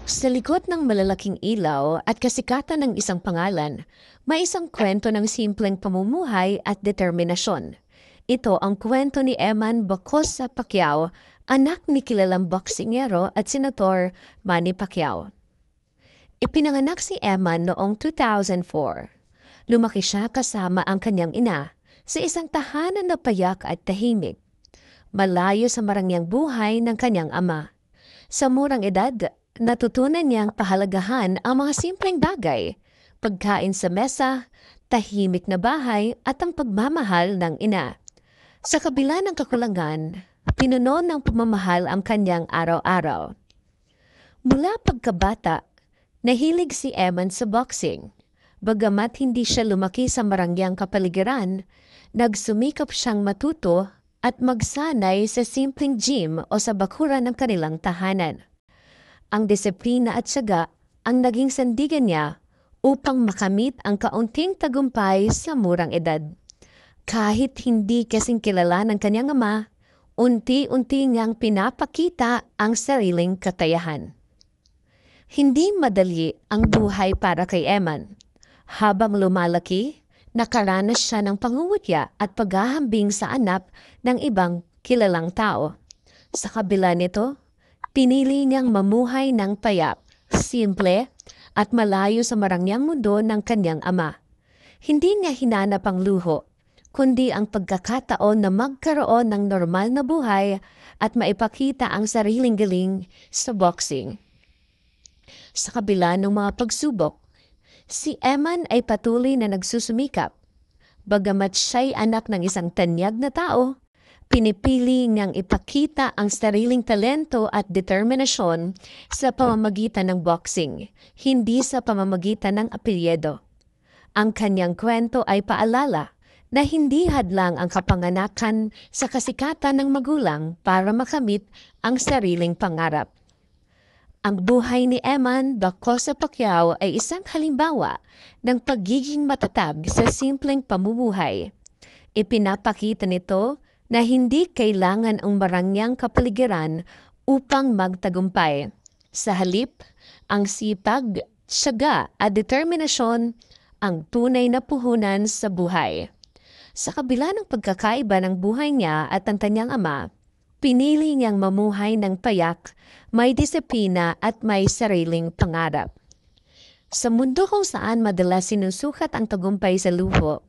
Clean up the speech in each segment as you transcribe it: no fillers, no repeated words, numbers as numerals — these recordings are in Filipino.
Sa likod ng malalaking ilaw at kasikatan ng isang pangalan, may isang kwento ng simpleng pamumuhay at determinasyon. Ito ang kwento ni Eman Bacosa Pacquiao, anak ni kilalang boksingero at senator Manny Pacquiao. Ipinanganak si Eman noong 2004. Lumaki siya kasama ang kanyang ina sa isang tahanan na payak at tahimik, malayo sa marangyang buhay ng kanyang ama. Sa murang edad, natutunan niyang pahalagahan ang mga simpleng bagay, pagkain sa mesa, tahimik na bahay at ang pagmamahal ng ina. Sa kabila ng kakulangan, pinuno ng pamamahal ang kanyang araw-araw. Mula pagkabata, nahilig si Eman sa boxing. Bagamat hindi siya lumaki sa marangyang kapaligiran, nagsumikap siyang matuto at magsanay sa simpleng gym o sa bakuran ng kanilang tahanan. Ang disiplina at tiyaga ang naging sandigan niya upang makamit ang kaunting tagumpay sa murang edad. Kahit hindi kasing kilala ng kanyang ama, unti-unti niyang pinapakita ang sariling katayahan. Hindi madali ang buhay para kay Eman. Habang lumalaki, nakaranas siya ng pangungutya at paghahambing sa anak ng ibang kilalang tao. Sa kabila nito, pinili niyang mamuhay ng payak, simple at malayo sa marangyang mundo ng kanyang ama. Hindi niya hinanap ang luho, kundi ang pagkakataon na magkaroon ng normal na buhay at maipakita ang sariling galing sa boxing. Sa kabila ng mga pagsubok, si Eman ay patuloy na nagsusumikap. Bagamat siya'y anak ng isang tanyag na tao, pinipili niyang ipakita ang sariling talento at determinasyon sa pamamagitan ng boxing, hindi sa pamamagitan ng apelyido. Ang kanyang kwento ay paalala na hindi hadlang ang kapanganakan sa kasikatan ng magulang para makamit ang sariling pangarap. Ang buhay ni Eman Bacosa Pacquiao ay isang halimbawa ng pagiging matatag sa simpleng pamumuhay. Ipinapakita nito na hindi kailangan ang marangyang kapaligiran upang magtagumpay. Sa halip, ang sipag, tiyaga at determinasyon ang tunay na puhunan sa buhay. Sa kabila ng pagkakaiba ng buhay niya at ang kanyang ama, pinili niyang mamuhay ng payak, may disiplina at may sariling pangarap. Sa mundo kung saan madalas sinusukat ang tagumpay sa luho,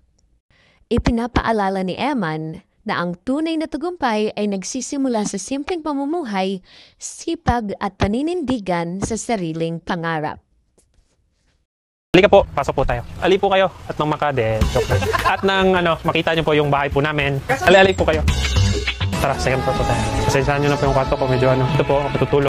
ipinapaalala ni Eman na ang tunay na tagumpay ay nagsisimula sa simpleng pamumuhay, sipag at paninindigan sa sariling pangarap. Halika po, pasok po tayo. Ali po kayo at nang makade, joke lang. At nang makita niyo po yung bahay po namin. Ali po kayo. Tara, second floor po tayo. Pasensyahan niyo na po yung kwarto ko, medyo ito po, ako tutulog.